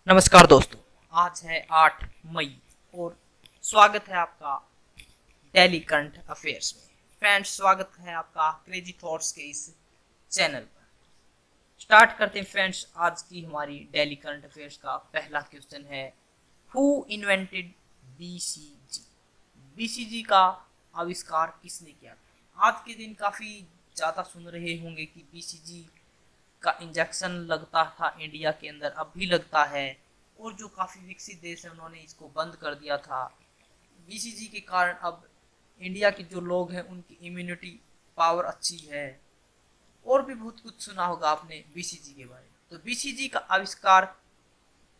नमस्कार दोस्तों, आज है 8 मई और स्वागत है आपका डेली करंट अफेयर्स में। फ्रेंड्स, स्वागत है आपका क्रेजी थॉट्स के इस चैनल पर। स्टार्ट करते हैं फ्रेंड्स। आज की हमारी डेली करंट अफेयर्स का पहला क्वेश्चन है, हु इन्वेंटेड बीसीजी? बीसीजी का आविष्कार किसने किया? आज के दिन काफ़ी ज़्यादा सुन रहे होंगे कि बीसीजी का इंजेक्शन लगता था इंडिया के अंदर, अब भी लगता है, और जो काफ़ी विकसित देश है उन्होंने इसको बंद कर दिया था। बीसीजी के कारण अब इंडिया के जो लोग हैं उनकी इम्यूनिटी पावर अच्छी है। और भी बहुत कुछ सुना होगा आपने बीसीजी के बारे में। तो बीसीजी का आविष्कार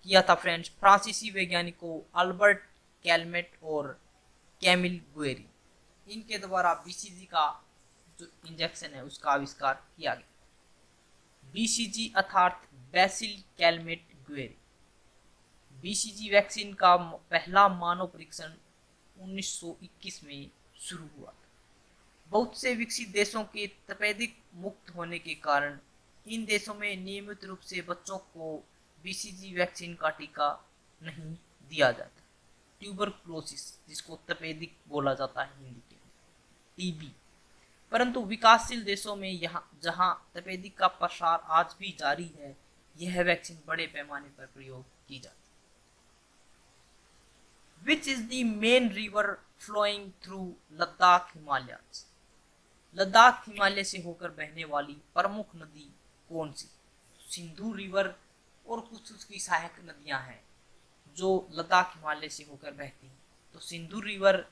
किया था फ्रेंड्स फ्रांसीसी वैज्ञानिकों अल्बर्ट कैलमेट और कैमिल गुएरी। इनके द्वारा बीसीजी का जो इंजेक्शन है उसका आविष्कार किया गया। बीसीजी अर्थात बेसिल कैलमेट गुएरी। बीसीजी वैक्सीन का पहला मानव परीक्षण 1921 में शुरू हुआ। बहुत से विकसित देशों के तपेदिक मुक्त होने के कारण इन देशों में नियमित रूप से बच्चों को बीसीजी वैक्सीन का टीका नहीं दिया जाता। ट्यूबरक्लोसिस, जिसको तपेदिक बोला जाता है हिंदी के, टीबी। परंतु विकासशील देशों में यहाँ जहाँ तपेदिक का प्रसार आज भी जारी है, यह वैक्सीन बड़े पैमाने पर प्रयोग की जाती है। Which is the main river flowing through Ladakh Himalayas? Ladakh Himalaya से होकर बहने वाली प्रमुख नदी कौन सी? सिंधु रिवर और कुछ उसकी सहायक नदियां हैं जो लद्दाख हिमालय से होकर बहती हैं। तो सिंधु रिवर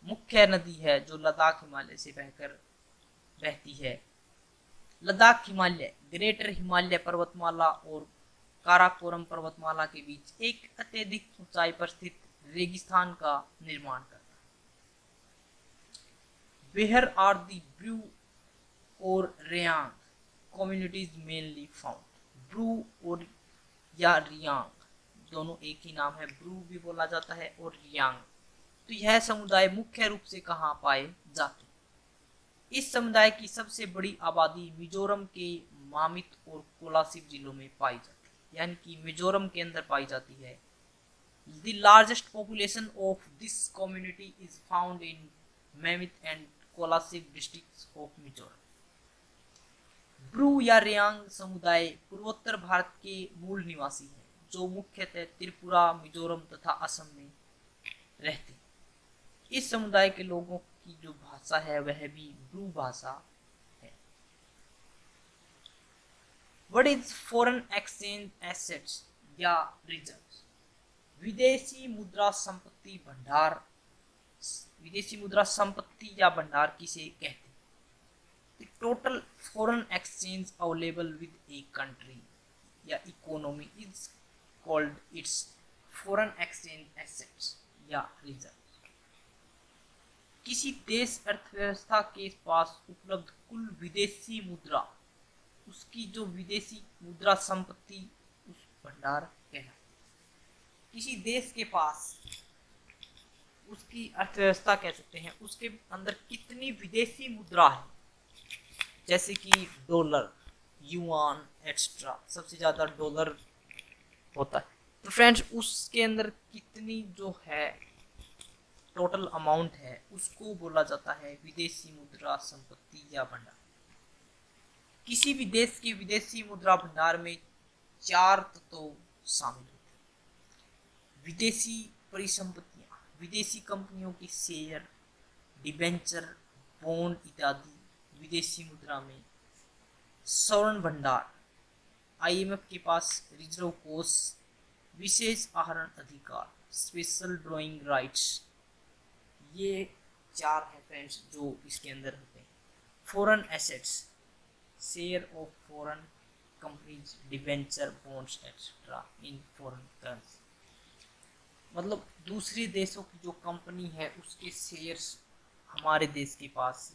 मुख्य नदी है जो लद्दाख हिमालय से बहकर बहती है। लद्दाख हिमालय ग्रेटर हिमालय पर्वतमाला और काराकोरम पर्वतमाला के बीच एक अत्यधिक ऊंचाई पर स्थित रेगिस्तान का निर्माण करता है। वेयर आर दी ब्रू और Reang communities mainly found? Bru और या रियांग दोनों एक ही नाम है, ब्रू भी बोला जाता है और रियांग। तो यह समुदाय मुख्य रूप से कहाँ पाए जाते हैं? इस समुदाय की सबसे बड़ी आबादी मिजोरम के मामित और कोलासिब जिलों में पाई जाती है, यानी कि मिजोरम के अंदर पाई जाती है। The largest population of this community is found in Mammoth and Kolasib districts of Mizoram. Bru या रियांग समुदाय पूर्वोत्तर भारत के मूल निवासी हैं जो मुख्यतः त्रिपुरा, मिजोरम तथा असम में रहते हैं। इस समुदाय के लोगों की जो भाषा है वह भी ब्रू भाषा है। What is foreign exchange assets या रिजर्व? विदेशी मुद्रा संपत्ति भंडार, विदेशी मुद्रा संपत्ति या भंडार किसे कहते हैं? Total foreign exchange available with a country या economy is called its foreign exchange assets या रिजर्व। किसी देश अर्थव्यवस्था के पास उपलब्ध कुल विदेशी मुद्रा, उसकी जो विदेशी मुद्रा संपत्ति, उस भंडार कहलाता है। किसी देश के पास उसकी अर्थव्यवस्था कह सकते हैं, उसके अंदर कितनी विदेशी मुद्रा है, जैसे कि डॉलर, युआन एक्स्ट्रा, सबसे ज़्यादा डॉलर होता है। तो फ्रेंड्स, उसके अंदर कितनी जो है टोटल अमाउंट है उसको बोला जाता है विदेशी मुद्रा संपत्ति या भंडार। किसी भी देश के विदेशी मुद्रा भंडार में 4 तत्व शामिल होते हैं। विदेशी परिसंपत्तियां, विदेशी कंपनियों के शेयर, डिबेंचर, बॉन्ड इत्यादि विदेशी मुद्रा में। स्वर्ण भंडार, आईएमएफ के पास रिजर्व कोष, विशेष आहरण अधिकार, स्पेशल ड्रॉइंग राइट्स, ये 4 है फ्रेंड्स जो इसके अंदर होते हैं। Foreign assets, share of foreign companies, debenture, bonds etcetera in foreign currency. मतलब दूसरे देशों की जो कंपनी है उसके शेयर्स हमारे देश के पास,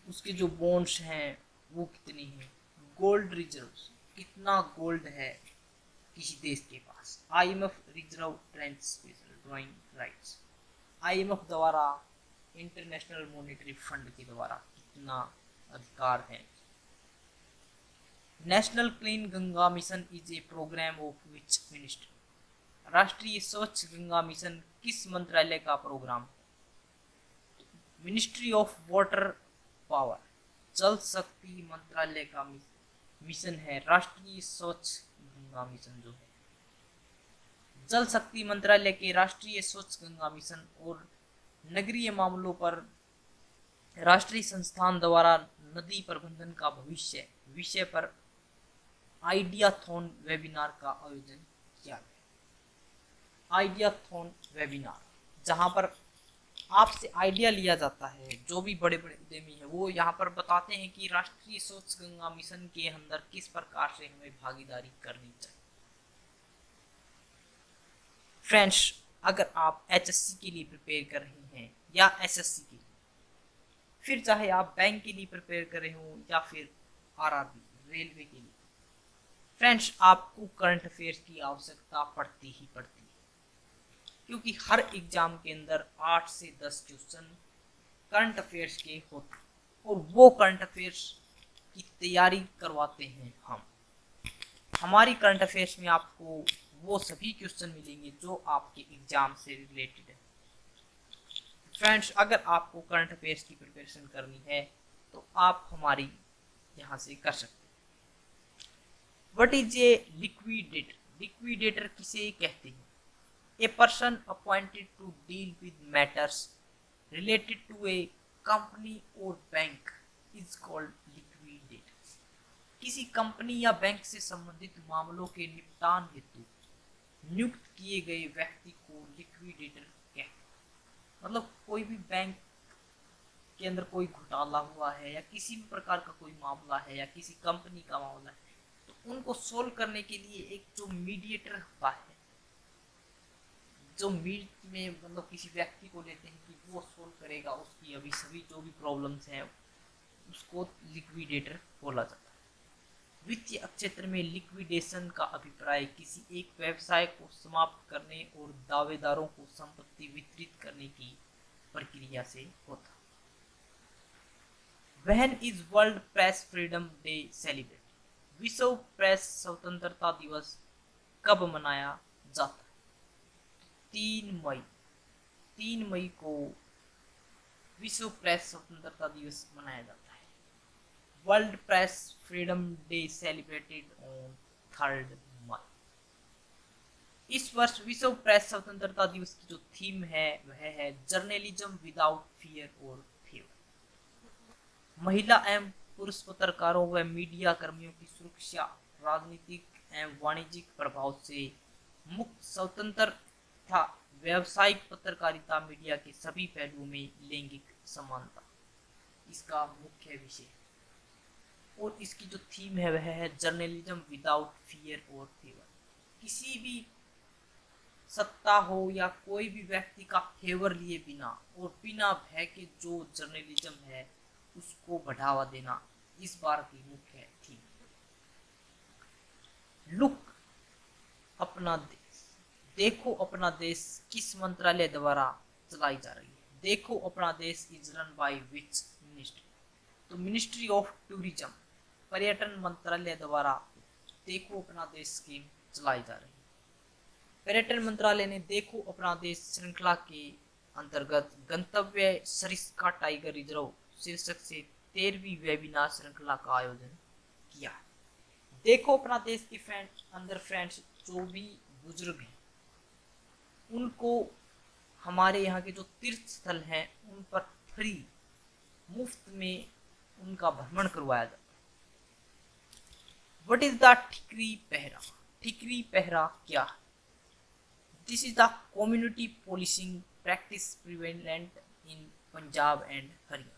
उसके जो बॉन्ड्स हैं वो कितनी हैं। गोल्ड रिजर्व्स, कितना गोल्ड है किसी देश के पास। IMF reserve trend special drawing rights, IMF द्वारा, इंटरनेशनल मॉनेटरी फंड के द्वारा कितना अधिकार है। National clean Ganga mission is a program of which ministry? राष्ट्रीय स्वच्छ गंगा मिशन किस मंत्रालय का program? Ministry of water power, जल शक्ति मंत्रालय का मिशन है राष्ट्रीय स्वच्छ गंगा मिशन। जो है जल शक्ति मंत्रालय के राष्ट्रीय स्वच्छ गंगा मिशन और नगरीय मामलों पर राष्ट्रीय संस्थान द्वारा नदी प्रबंधन का भविष्य विषय पर आइडियाथॉन वेबिनार का आयोजन किया गया। आइडियाथॉन वेबिनार, जहां पर आपसे आइडिया लिया जाता है। जो भी बड़े बड़े उद्यमी है वो यहाँ पर बताते हैं कि राष्ट्रीय स्वच्छ गंगा मिशन के अंदर किस प्रकार से हमें भागीदारी करनी चाहिए। फ्रेंड्स, अगर आप एचएससी के लिए प्रिपेयर कर रहे हैं या एसएससी के लिए, फिर चाहे आप बैंक के लिए प्रिपेयर कर रहे हो या फिर आरआरबी रेलवे के लिए, फ्रेंड्स आपको करंट अफेयर्स की आवश्यकता पड़ती ही पड़ती है, क्योंकि हर एग्जाम के अंदर 8 से 10 क्वेश्चन करंट अफेयर्स के होते हैं और वो करंट अफेयर्स की तैयारी करवाते हैं हम। हमारी करंट अफेयर्स में आपको वो सभी क्वेश्चन मिलेंगे जो आपके एग्जाम से रिलेटेड है। फ्रेंड्स, अगर आपको करंट अफेयर्स की प्रिपरेशन करनी है तो आप हमारी यहाँ से कर सकते हैं। What is a liquidator? Liquidator किसे कहते हैं? A person appointed to deal with matters related to a company और बैंक इज कॉल्ड लिक्विडेटर। किसी कंपनी या बैंक से संबंधित मामलों के निपटान हेतु नियुक्त किए गए व्यक्ति को लिक्विडेटर कहते हैं। मतलब कोई भी बैंक के अंदर कोई घोटाला हुआ है या किसी भी प्रकार का कोई मामला है या किसी कंपनी का मामला है, तो उनको सोल्व करने के लिए एक जो मीडिएटर होता है, जो मीट में मतलब किसी व्यक्ति को लेते हैं कि वो सोल्व करेगा उसकी अभी सभी जो भी प्रॉब्लम्स हैं, उसको लिक्विडेटर बोला जाता है। वित्तीय क्षेत्र में लिक्विडेशन का अभिप्राय किसी एक व्यवसाय को समाप्त करने और दावेदारों को संपत्ति वितरित करने की प्रक्रिया से होता है। When is world press freedom day celebrate? विश्व प्रेस स्वतंत्रता दिवस कब मनाया जाता है? 3 मई। 3 मई को विश्व प्रेस स्वतंत्रता दिवस मनाया जाता है। World press freedom day celebrated on 3 मई। इस वर्ष विश्व प्रेस स्वतंत्रता दिवस की जो थीम है वह है जर्नलिज्म विदाउट फियर और फेवर। महिला एवं पुरुष पत्रकारों व मीडिया कर्मियों की सुरक्षा राजनीतिक एवं वाणिज्यिक प्रभाव से मुक्त स्वतंत्र था। व्यावसायिक पत्रकारिता मीडिया के सभी पहलुओं में लैंगिक समानता इसका मुख्य विषय है। और इसकी जो थीम है वह है जर्नलिज्म विदाउट फियर और फेवर। किसी भी सत्ता हो या कोई भी व्यक्ति का फेवर लिए बिना और बिना भय के जो जर्नलिज्म है उसको बढ़ावा देना इस बार की मुख्य थीम। लुक अपना देश, देखो अपना देश किस मंत्रालय द्वारा चलाई जा रही है? देखो अपना देश is run by which ministry? तो मिनिस्ट्री ऑफ टूरिज्म, पर्यटन मंत्रालय द्वारा देखो अपना देश स्कीम चलाई जा रही है। पर्यटन मंत्रालय ने देखो अपना देश श्रृंखला के अंतर्गत गंतव्य सरिस्का टाइगर रिजर्व शीर्षक से 13वीं वेबिनार श्रृंखला का आयोजन किया है। देखो अपना देश के अंदर फ्रेंड्स जो भी बुजुर्ग हैं उनको हमारे यहाँ के जो तीर्थ स्थल हैं उन पर फ्री मुफ्त में उनका भ्रमण करवाया जाता है। व्हाट इज द ठिकरी पहरा? ठिकरी पहरा क्या है? This is the community policing practice prevalent in Punjab and Haryana.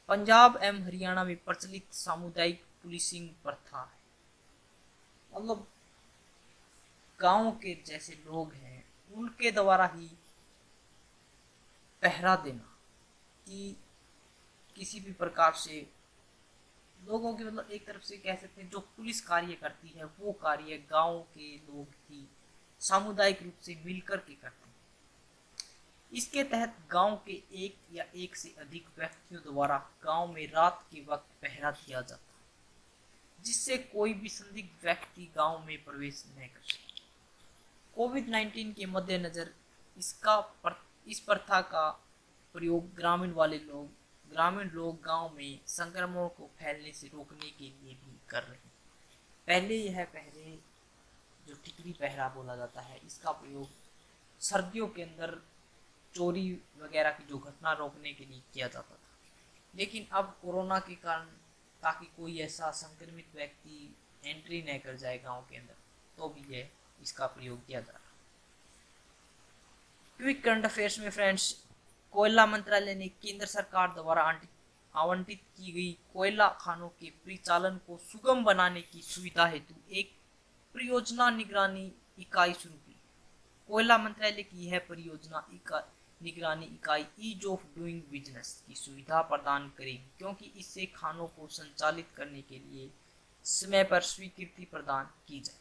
Punjab एवं हरियाणा में प्रचलित सामुदायिक पुलिसिंग प्रथा है। मतलब गांव के जैसे लोग हैं उनके द्वारा ही पहरा देना कि किसी भी प्रकार से लोगों की मतलब एक तरफ से कह सकते हैं जो पुलिस कार्य करती है वो कार्य गांव के लोग ही सामुदायिक रूप से मिलकर के करते हैं। इसके तहत गांव के एक या एक से अधिक व्यक्तियों द्वारा गांव में रात के वक्त पहरा दिया जाता है। जिससे कोई भी संदिग्ध व्यक्ति गांव में प्रवेश न कर सके। कोविड-19 के मद्देनजर इस प्रथा का प्रयोग ग्रामीण लोग गांव में संक्रमण को फैलने से रोकने के लिए भी कर रहे हैं। पहले जो टिकरी पहरा बोला जाता है, इसका प्रयोग सर्दियों के अंदर चोरी वगैरह की जो घटना रोकने के लिए किया जाता था, लेकिन अब कोरोना के कारण ताकि कोई ऐसा संक्रमित व्यक्ति एंट्री न कर जाए गांव के अंदर, तो भी यह इसका प्रयोग किया जा रहा है। क्विक करंट अफेयर्स में फ्रेंड्स, कोयला मंत्रालय ने केंद्र सरकार द्वारा आवंटित की गई कोयला खानों के परिचालन को सुगम बनाने की सुविधा हेतु एक परियोजना निगरानी इकाई शुरू की। कोयला मंत्रालय की यह परियोजना निगरानी इकाई ईज ऑफ डूइंग बिजनेस की सुविधा प्रदान करेगी, क्योंकि इससे खानों को संचालित करने के लिए समय पर स्वीकृति प्रदान की जाए।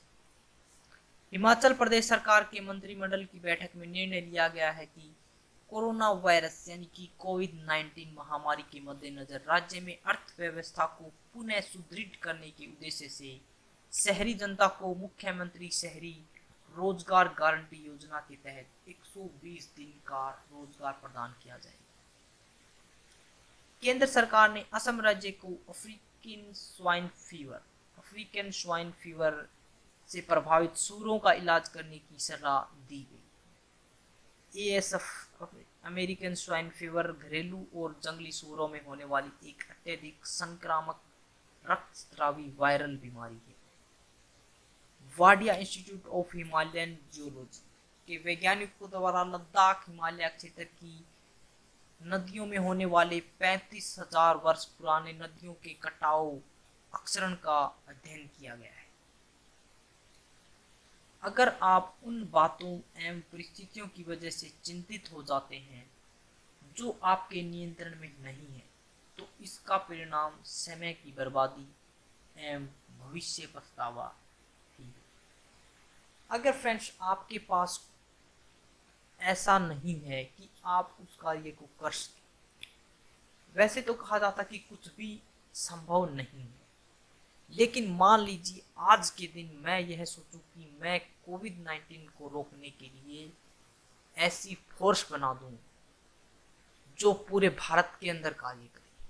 हिमाचल प्रदेश सरकार के मंत्रिमंडल की बैठक में निर्णय लिया गया है कि कोरोना वायरस यानी कि कोविड-19 महामारी के मद्देनजर राज्य में अर्थव्यवस्था को पुनः सुदृढ़ करने के उद्देश्य से शहरी जनता को मुख्यमंत्री शहरी रोजगार गारंटी योजना के तहत 120 दिन का रोजगार प्रदान किया जाएगा। केंद्र सरकार ने असम राज्य को अफ्रीकन स्वाइन फीवर से प्रभावित सूअरों का इलाज करने की सलाह दी गई। ASF अमेरिकन स्वाइन फीवर घरेलू और जंगली सूअरों में होने वाली एक अत्यधिक संक्रामक रक्तस्रावी वायरल बीमारी है। Wadia institute of Himalayan geology के वैज्ञानिकों द्वारा लद्दाख हिमालय क्षेत्र की नदियों में होने वाले 35,000 वर्ष पुराने नदियों के कटाव अक्षरण का अध्ययन किया गया है। अगर आप उन बातों एवं परिस्थितियों की वजह से चिंतित हो जाते हैं जो आपके नियंत्रण में नहीं है, तो इसका परिणाम समय की बर्बादी एवं भविष्य पछतावा ही है। अगर फ्रेंड्स आपके पास ऐसा नहीं है कि आप उस कार्य को कर सकें, वैसे तो कहा जाता कि कुछ भी संभव नहीं है, लेकिन मान लीजिए आज के दिन मैं यह सोचूं कि मैं कोविड-19 को रोकने के लिए ऐसी फोर्स बना दूं जो पूरे भारत के अंदर कार्य करे,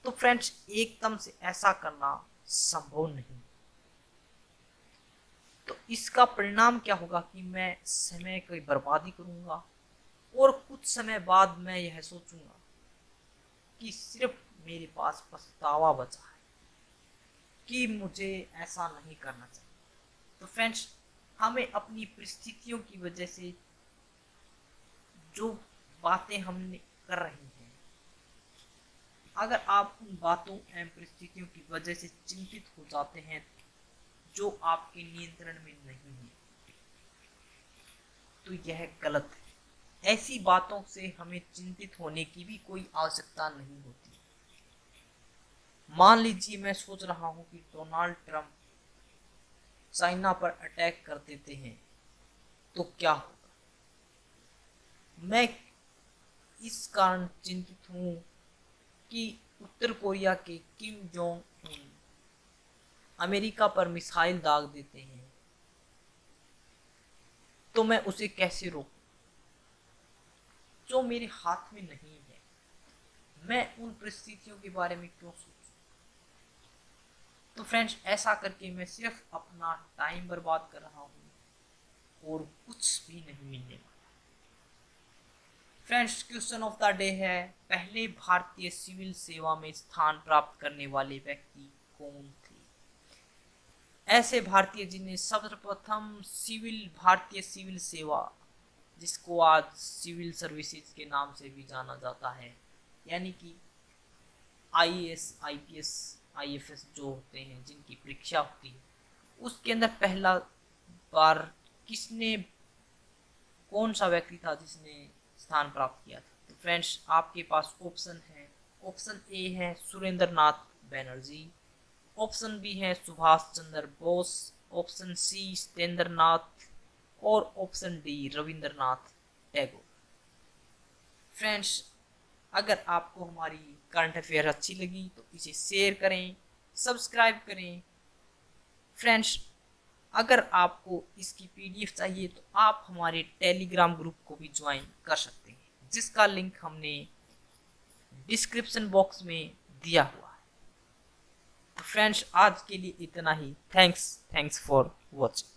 तो फ्रेंड्स एकदम से ऐसा करना संभव नहीं। तो इसका परिणाम क्या होगा कि मैं समय की बर्बादी करूंगा और कुछ समय बाद मैं यह सोचूंगा कि सिर्फ मेरे पास पछतावा बचा है कि मुझे ऐसा नहीं करना चाहिए। तो फ्रेंड्स, हमें अपनी परिस्थितियों की वजह से जो बातें हमने कर रही हैं, अगर आप उन बातों एवं परिस्थितियों की वजह से चिंतित हो जाते हैं जो आपके नियंत्रण में नहीं है, तो यह गलत है। ऐसी बातों से हमें चिंतित होने की भी कोई आवश्यकता नहीं होती। मान लीजिए मैं सोच रहा हूं कि डोनाल्ड ट्रंप चाइना पर अटैक कर देते हैं, तो क्या होगा? मैं इस कारण चिंतित हूं कि उत्तर कोरिया के किम जोंग उन अमेरिका पर मिसाइल दाग देते हैं, तो मैं उसे कैसे रोकूं? जो मेरे हाथ में नहीं है, मैं उन परिस्थितियों के बारे में क्यों सोचूं? तो फ्रेंड्स, ऐसा करके मैं सिर्फ अपना टाइम बर्बाद कर रहा हूं और कुछ भी नहीं मिलने वाला। Friends, question of the day है, पहले भारतीय सिविल सेवा में स्थान प्राप्त करने वाले व्यक्ति कौन थे? ऐसे भारतीय जिन्हें सर्वप्रथम भारतीय सिविल सेवा, जिसको आज सिविल सर्विसेज के नाम से भी जाना जाता है, यानी कि IAS, IPS, IFS जो होते हैं, जिनकी परीक्षा होती है, उसके अंदर पहला बार कौन सा व्यक्ति था जिसने स्थान प्राप्त किया था? तो फ्रेंड्स, आपके पास ऑप्शन है। ऑप्शन ए है सुरेंद्र नाथ बैनर्जी, ऑप्शन बी है सुभाष चंद्र बोस, ऑप्शन सी सत्येंद्र नाथ और option D Rabindranath Tagore. Friends, अगर आपको हमारी करंट अफेयर अच्छी लगी तो इसे शेयर करें, सब्सक्राइब करें। फ्रेंड्स, अगर आपको इसकी पीडीएफ चाहिए तो आप हमारे टेलीग्राम ग्रुप को भी ज्वाइन कर सकते हैं, जिसका लिंक हमने डिस्क्रिप्शन बॉक्स में दिया हुआ है। तो फ्रेंड्स, आज के लिए इतना ही। Thanks for watching.